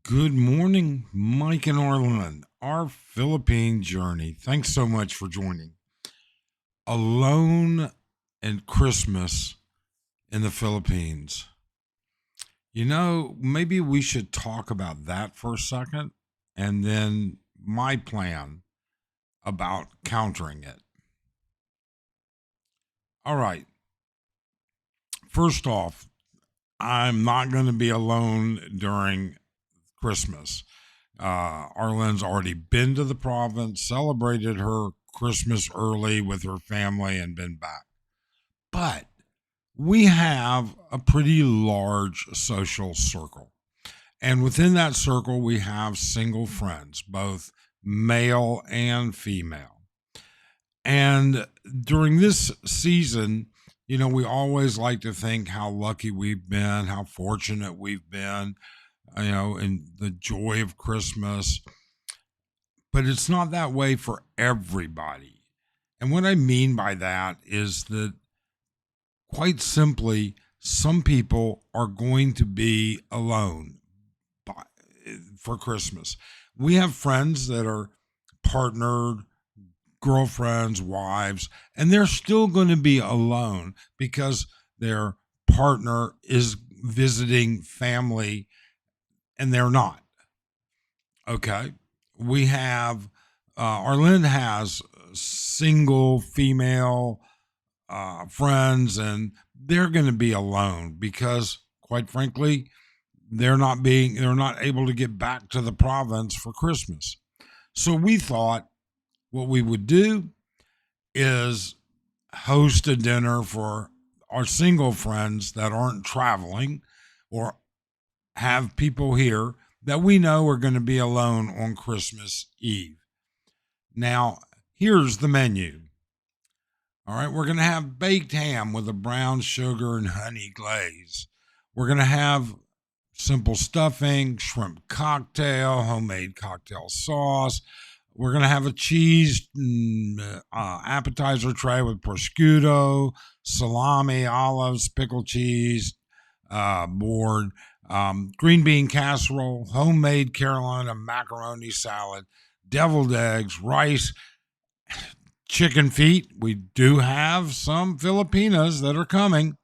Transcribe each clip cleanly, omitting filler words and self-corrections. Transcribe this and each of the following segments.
Good morning, Mike and Orland, our Philippine journey. Thanks so much for joining. Alone and Christmas in the Philippines. Maybe we should talk about that for a second and then my plan about countering it. All right. First off, I'm not going to be alone during Christmas. Arlen's already been to the province, celebrated her Christmas early with her family, and been back. But we have a pretty large social circle. And within that circle, we have single friends, both male and female. And during this season, we always like to think how lucky we've been, how fortunate we've been, and the joy of Christmas. But it's not that way for everybody. And what I mean by that is that, quite simply, some people are going to be alone for Christmas. We have friends that are partnered, girlfriends, wives, and they're still going to be alone because their partner is visiting family and they're not. Okay. We have, Arlen has single female friends, and they're going to be alone because, quite frankly, they're not able to get back to the province for Christmas. So we thought what we would do is host a dinner for our single friends that aren't traveling, or have people here that we know are going to be alone on Christmas Eve. Now, here's the menu. All right, we're going to have baked ham with a brown sugar and honey glaze. We're going to have simple stuffing, shrimp cocktail, homemade cocktail sauce. We're going to have a cheese appetizer tray with prosciutto, salami, olives, pickled cheese, board, green bean casserole, homemade Carolina macaroni salad, deviled eggs, rice, chicken feet. We do have some Filipinos that are coming,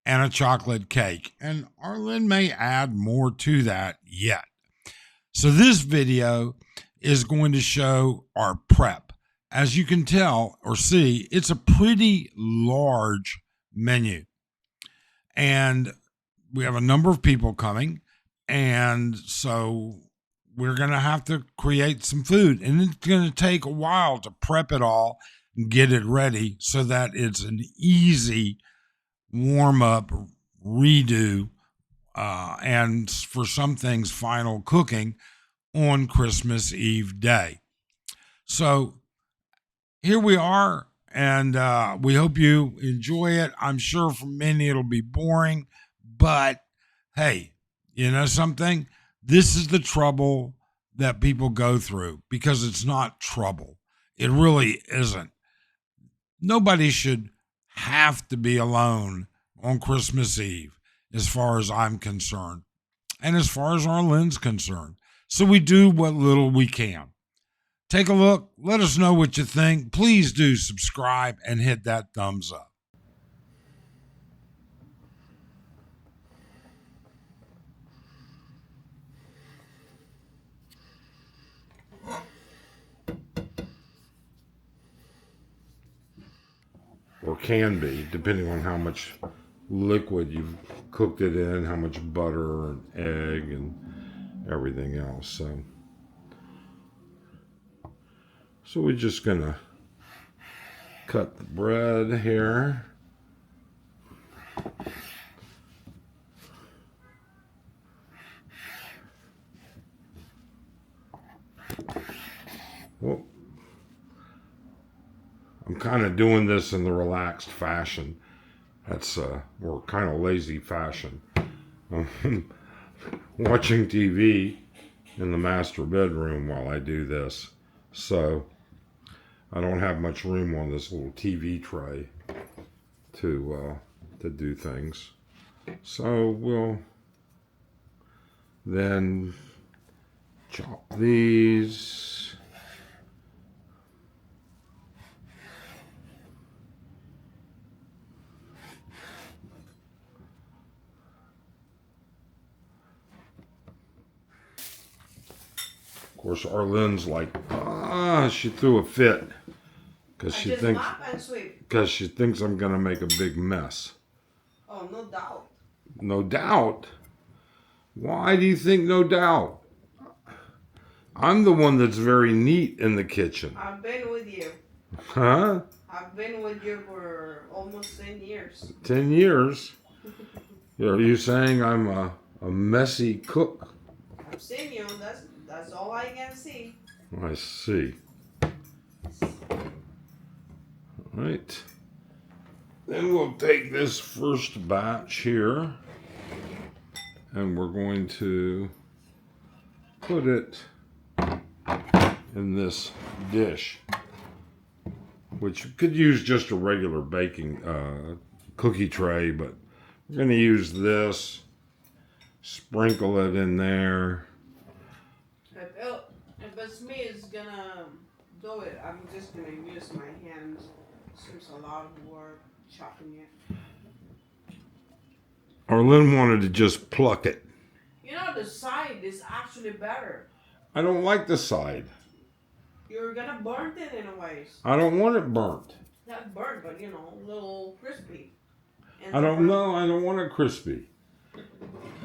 and a chocolate cake. And Arlen may add more to that yet. So this video is going to show our prep. As you can tell or see, it's a pretty large menu. And we have a number of people coming. And so we're going to have to create some food. And it's going to take a while to prep it all and get it ready so that it's an easy warm up, redo, and for some things, final cooking on Christmas Eve day. So here we are, and we hope you enjoy it. I'm sure for many it'll be boring, but hey, you know something? This is the trouble that people go through because it's not trouble. It really isn't. Nobody should have to be alone on Christmas Eve, as far as I'm concerned, and as far as Arlen's concerned. So we do what little we can. Take a look. Let us know what you think. Please do subscribe and hit that thumbs up. Or can be, depending on how much liquid you've cooked it in, how much butter and egg and everything else. So we're just gonna cut the bread here. Well, I'm kind of doing this in the relaxed fashion. That's or kind of lazy fashion. Watching TV in the master bedroom while I do this. So I don't have much room on this little TV tray to do things. So we'll then Chop these. Of course, Arlene's like, she threw a fit because she thinks I'm gonna make a big mess. Oh, no doubt. No doubt. Why do you think no doubt? I'm the one that's very neat in the kitchen. I've been with you. Huh? I've been with you for almost 10 years. 10 years? Are you saying I'm a messy cook? I've seen you. That's all I can see. I see. All right. Then we'll take this first batch here and we're going to put it in this dish, which could use just a regular baking cookie tray, but we're going to use this, sprinkle it in there. If it's me, it's gonna do it. I'm just gonna use my hands. Seems a lot of work chopping it. Arlene wanted to just pluck it. You know, the side is actually better. I don't like the side. You're gonna burn it in a way. I don't want it burnt. Not burnt, but you know, a little crispy. I don't know. I don't want it crispy.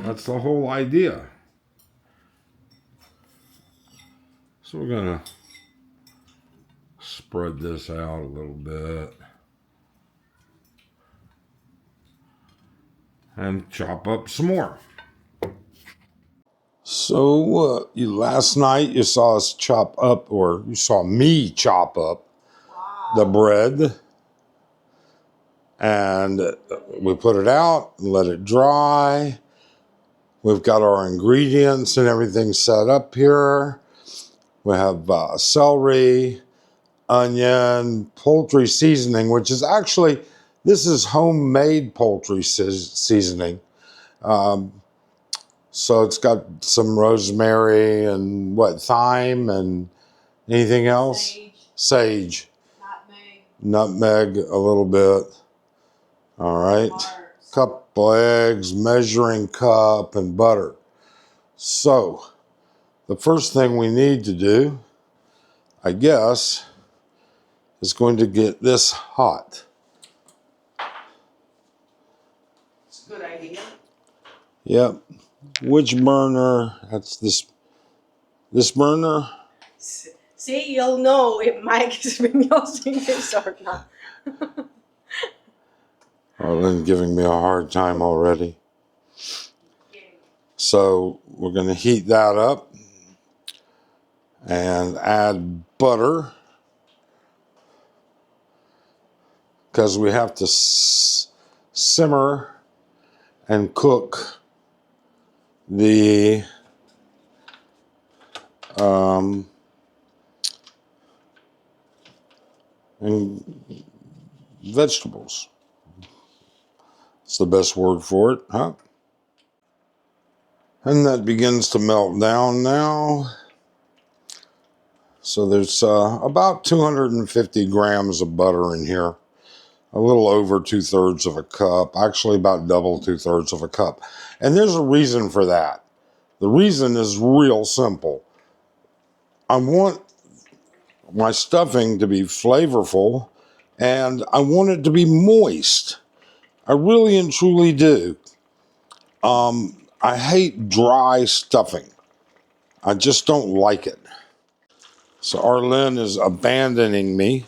That's the whole idea. So we're gonna spread this out a little bit and chop up some more. So last night you saw us chop up, or you saw me chop up the bread, and we put it out and let it dry. We've got our ingredients and everything set up here. We have celery, onion, poultry seasoning, which is actually, this is homemade poultry seasoning. So it's got some rosemary and thyme and anything else? Sage. Nutmeg a little bit. All right. Couple eggs, measuring cup, and butter. So the first thing we need to do, I guess, is going to get this hot. It's a good idea. Yep. Which burner? That's this burner? See, you'll know if Mike has been using this or not. Arlene's giving me a hard time already. So we're going to heat that up and add butter, because we have to simmer and cook the and vegetables. It's the best word for it, huh? And that begins to melt down now. So there's about 250 grams of butter in here. A little over 2/3 of a cup. Actually about double 2/3 of a cup. And there's a reason for that. The reason is real simple. I want my stuffing to be flavorful, and I want it to be moist. I really and truly do. I hate dry stuffing. I just don't like it. So Arlene is abandoning me.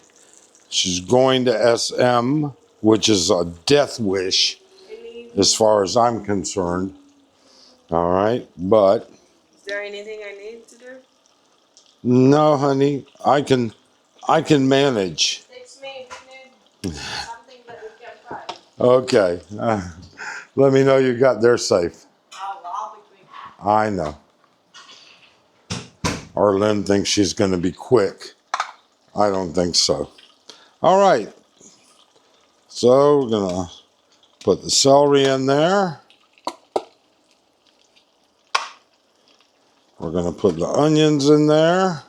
She's going to SM, which is a death wish as far as I'm concerned. All right, but... Is there anything I need to do? No, honey, I can manage. Text me if you need something that we can try. Okay. Let me know you got there safe. I'll be quick. I know. Arlene thinks she's going to be quick. I don't think so. All right. So we're going to put the celery in there. We're going to put the onions in there.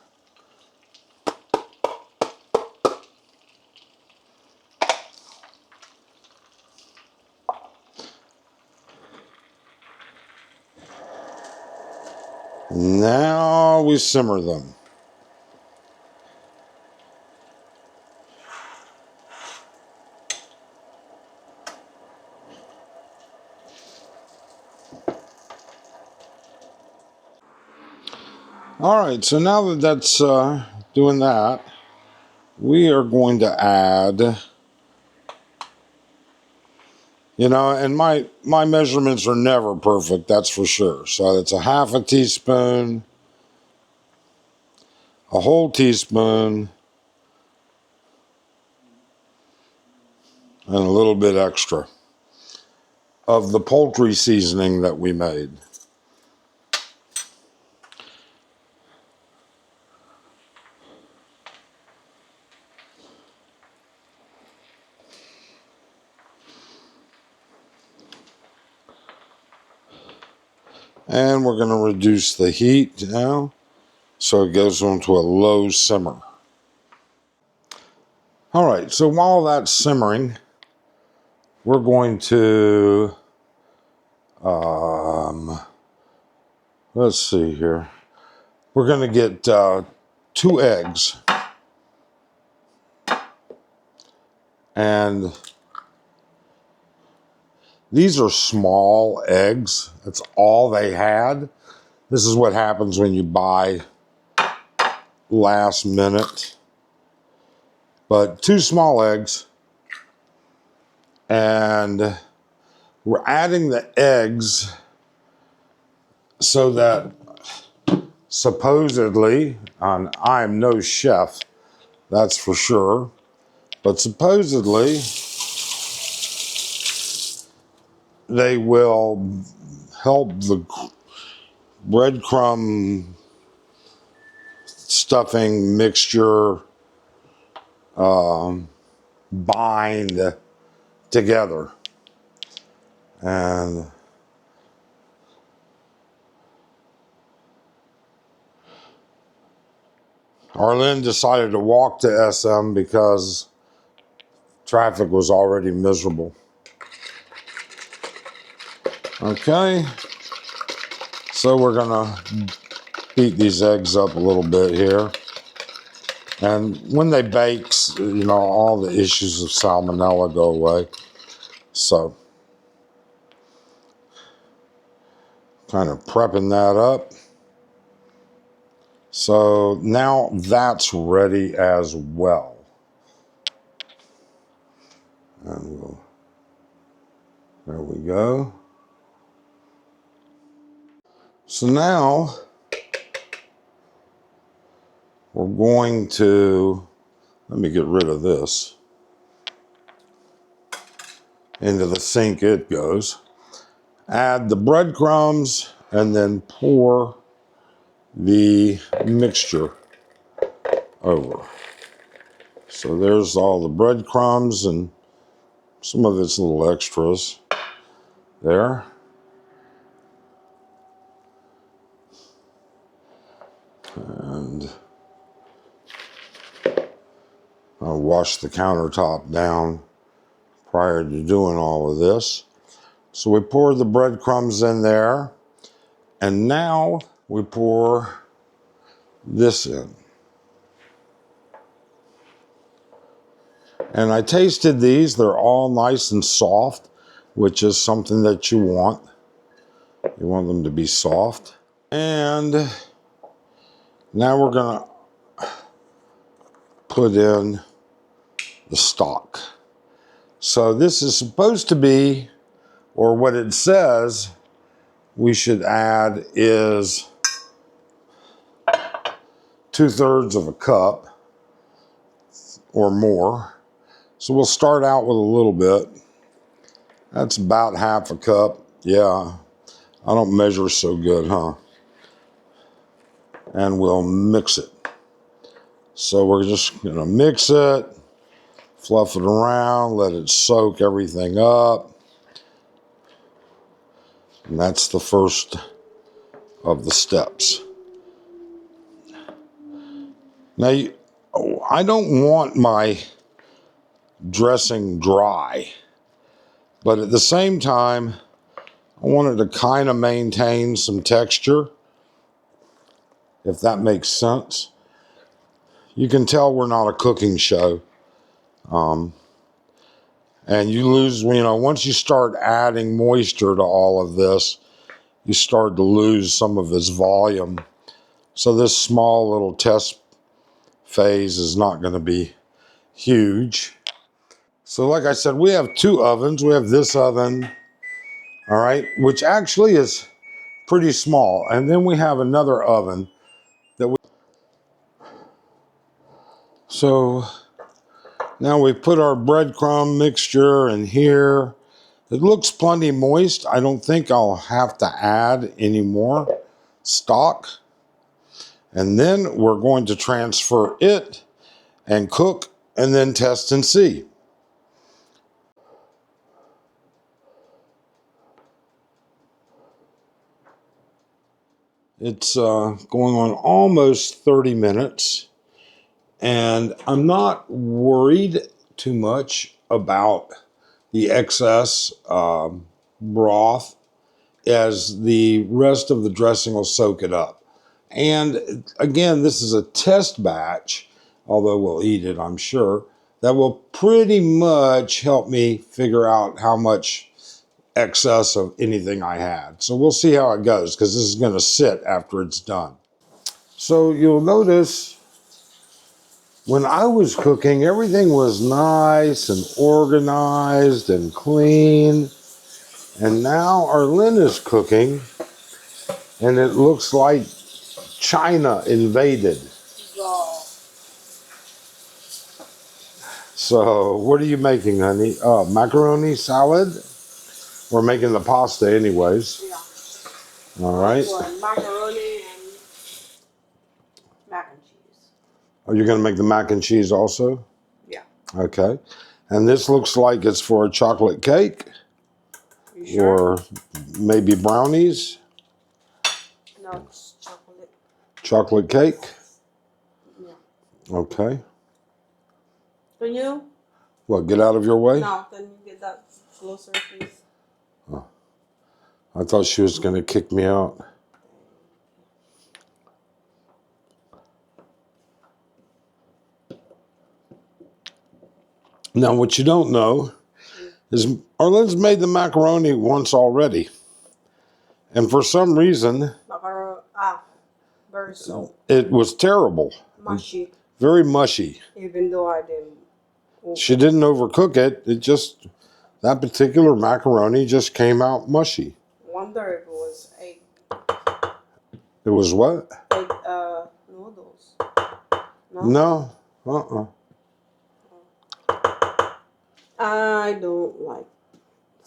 Now we simmer them. All right, so now that that's doing that, we are going to add, you know, and my measurements are never perfect, that's for sure. So it's a half a teaspoon, a whole teaspoon, and a little bit extra of the poultry seasoning that we made. And we're going to reduce the heat now so it goes onto a low simmer. All right, so while that's simmering, we're going to, let's see here. We're going to get 2 eggs. And these are small eggs. That's all they had. This is what happens when you buy last minute. But 2 small eggs. And we're adding the eggs so that supposedly, and I'm no chef, that's for sure, but supposedly they will help the breadcrumb stuffing mixture bind together. And Arlene decided to walk to SM because traffic was already miserable. Okay, so we're gonna beat these eggs up a little bit here. And when they bake, you know, all the issues of salmonella go away. So, kind of prepping that up. So now that's ready as well. And there we go. So now we're going to, let me get rid of this. Into the sink it goes. Add the breadcrumbs and then pour the mixture over. So there's all the breadcrumbs and some of its little extras there. And I'll wash the countertop down prior to doing all of this. So we pour the breadcrumbs in there, and now we pour this in. And I tasted these, they're all nice and soft, which is something that you want. You want them to be soft. And now we're gonna put in the stock. So this is supposed to be, or what it says we should add is 2/3 of a cup or more. So we'll start out with a little bit. That's about half a cup. Yeah, I don't measure so good, huh? And we'll mix it. So we're just gonna mix it, fluff it around, let it soak everything up. And that's the first of the steps. Now, I don't want my dressing dry, but at the same time, I wanted to kind of maintain some texture, if that makes sense. You can tell we're not a cooking show. And you lose, once you start adding moisture to all of this, you start to lose some of its volume. So this small little test phase is not going to be huge. So like I said, we have two ovens. We have this oven, all right, which actually is pretty small. And then we have another oven that we... So now we put our breadcrumb mixture in here. It looks plenty moist. I don't think I'll have to add any more stock. And then we're going to transfer it and cook and then test and see. It's going on almost 30 minutes. And I'm not worried too much about the excess broth, as the rest of the dressing will soak it up. And again, this is a test batch, although we'll eat it, I'm sure, that will pretty much help me figure out how much excess of anything I had. So we'll see how it goes, because this is going to sit after it's done. So you'll notice when I was cooking, everything was nice and organized and clean. And now Arlene is cooking, and it looks like China invaded. Wow. So what are you making, honey? Macaroni salad? We're making the pasta anyways. Yeah. All right. Macaroni and mac and cheese. Are you going to make the mac and cheese also? Yeah. Okay. And this looks like it's for a chocolate cake. You sure? Or maybe brownies. No, it's chocolate. Chocolate cake. Yeah. Okay. Can you? What, get out of your way? No, can you get that closer, please? Oh. I thought she was going to kick me out. Now, what you don't know is Arlene's made the macaroni once already. And for some reason, very soft. it was terrible. Mushy. Very mushy. Even though I didn't. She didn't overcook it. That particular macaroni just came out mushy. Wonder if it was egg. It was what? Egg noodles. No? No. I don't like.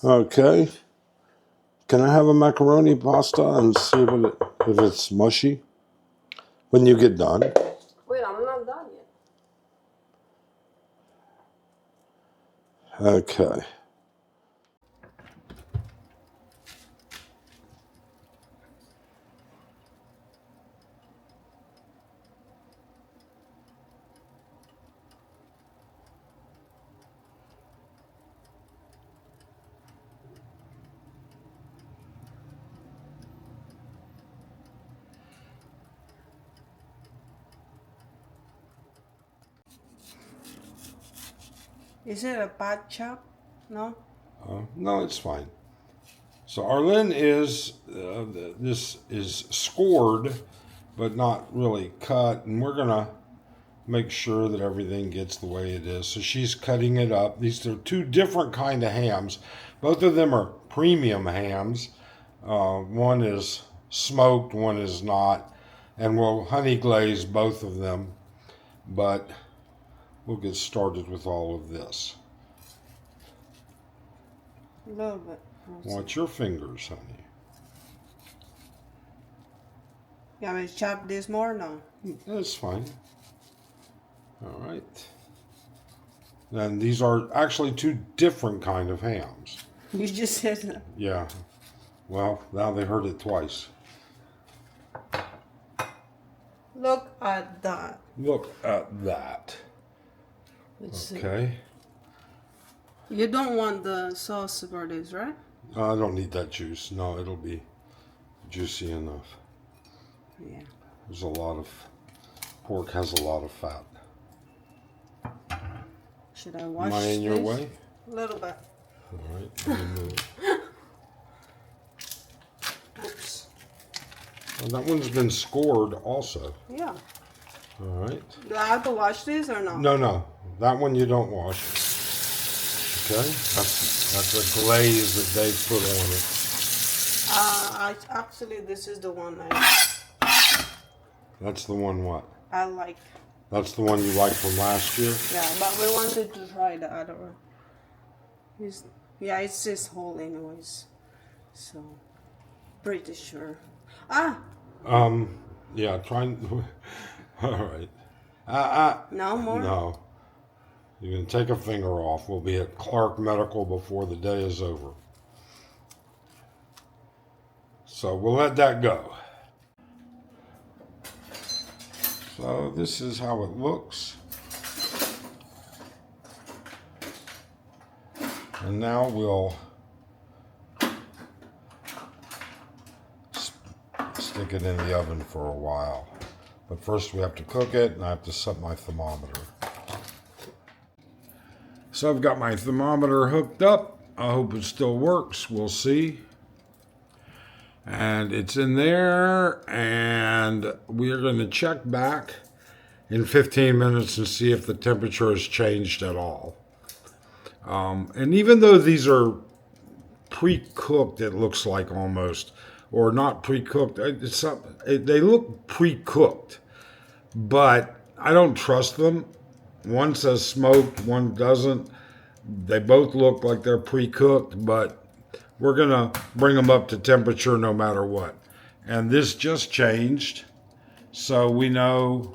Okay. Can I have a macaroni pasta and see if it's mushy when you get done? Wait, I'm not done yet. Okay. Is it a bad chop? No? No, it's fine. So Arlene this is scored, but not really cut. And we're going to make sure that everything gets the way it is. So she's cutting it up. These are two different kind of hams. Both of them are premium hams. One is smoked, one is not. And we'll honey glaze both of them. But we'll get started with all of this. A little bit. Watch your fingers, honey. You want me to chop this more? No. That's fine. All right. And these are actually two different kind of hams. You just said that. Yeah. Well, now they heard it twice. Look at that. Look at that. Let's see. Okay. You don't want the sauce for this, right? I don't need that juice. No, it'll be juicy enough. Yeah. There's a lot of pork has a lot of fat. Should I wash Am I in your way? A little bit. All right. Let me move. Oops. Well, that one's been scored also. Yeah. All right. Do I have to wash this or no? No. That one you don't wash. Okay. That's a glaze that they put on it. Actually, this is the one That's the one what? I like. That's the one you liked from last year? Yeah, but we wanted to try the other one. It's this whole anyways. So, pretty sure. Yeah, all right. No more? No. You can take a finger off. We'll be at Clark Medical before the day is over. So we'll let that go. So this is how it looks. And now we'll stick it in the oven for a while. But first we have to cook it, and I have to set my thermometer. So I've got my thermometer hooked up. I hope it still works. We'll see. And it's in there, and we are going to check back in 15 minutes and see if the temperature has changed at all. And even though these are pre-cooked, it looks like almost, or not pre-cooked, they look pre-cooked, but I don't trust them. One says smoked, one doesn't. They both look like they're pre-cooked, but we're going to bring them up to temperature no matter what. And this just changed, so we know,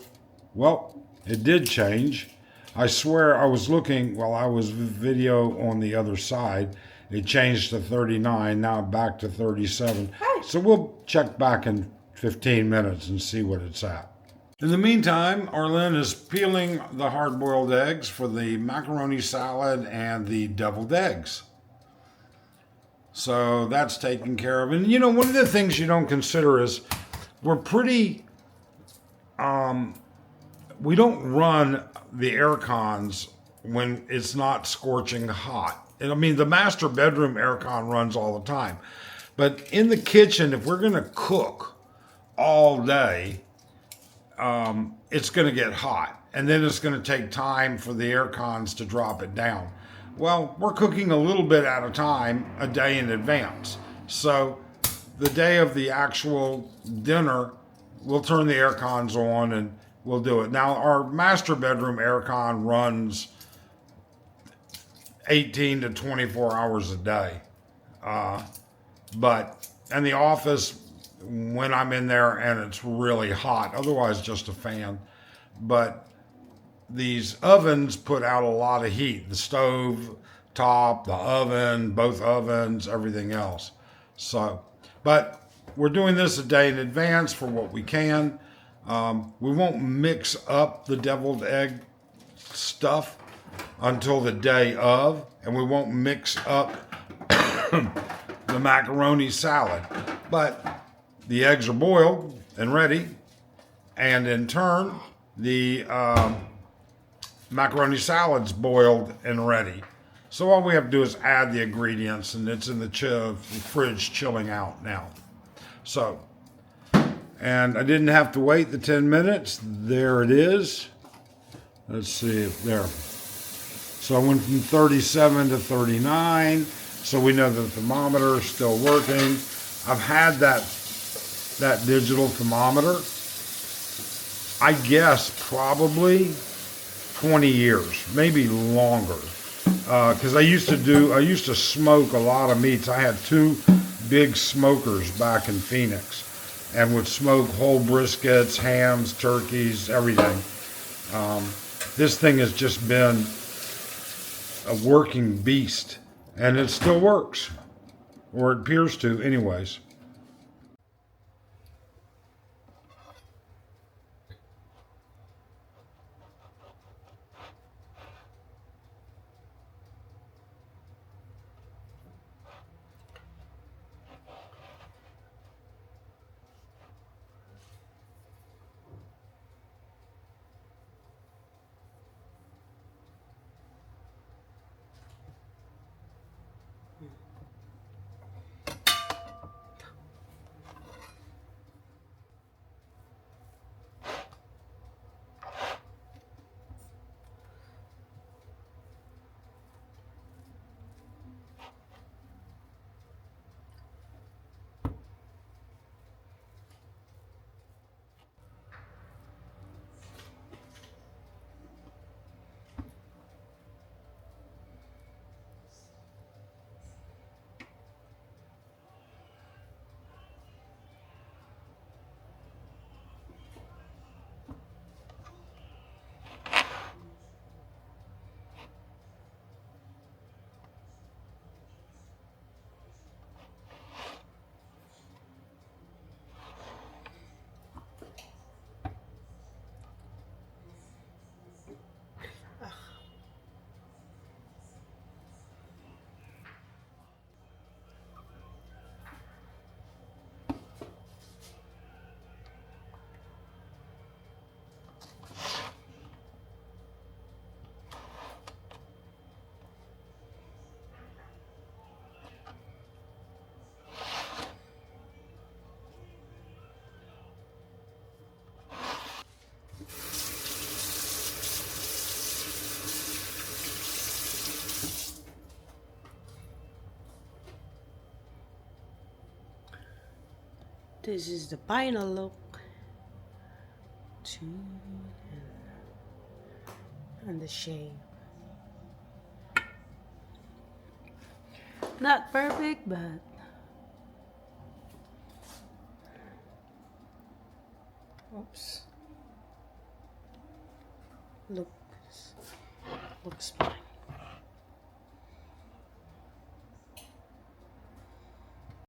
well, it did change. I swear I was looking while I was video on the other side. It changed to 39, now back to 37. So we'll check back in 15 minutes and see what it's at. In the meantime, Arlene is peeling the hard-boiled eggs for the macaroni salad and the deviled eggs. So that's taken care of. And you know, one of the things you don't consider is we're pretty, we don't run the air cons when it's not scorching hot. And I mean, the master bedroom air con runs all the time. But in the kitchen, if we're going to cook all day, it's going to get hot. And then it's going to take time for the air cons to drop it down. Well, we're cooking a little bit at a time, a day in advance. So the day of the actual dinner, we'll turn the air cons on and we'll do it. Now, our master bedroom air con runs 18 to 24 hours a day. But in the office, when I'm in there and it's really hot, otherwise just a fan. But these ovens put out a lot of heat. The stove top, the oven, both ovens, everything else. So, but we're doing this a day in advance for what we can. We won't mix up the deviled egg stuff until the day of, and we won't mix up the macaroni salad. But the eggs are boiled and ready, and in turn, the macaroni salad's boiled and ready. So all we have to do is add the ingredients, and it's in the fridge chilling out now. So, and I didn't have to wait the 10 minutes. There it is. Let's see if there. So I went from 37 to 39. So we know the thermometer is still working. I've had that digital thermometer, I guess probably 20 years, maybe longer. Because I used to smoke a lot of meats. I had 2 big smokers back in Phoenix and would smoke whole briskets, hams, turkeys, everything. This thing has just been a working beast, and it still works, or it appears to anyways. This is the final look. And the shape. Not perfect, but oops. Looks fine.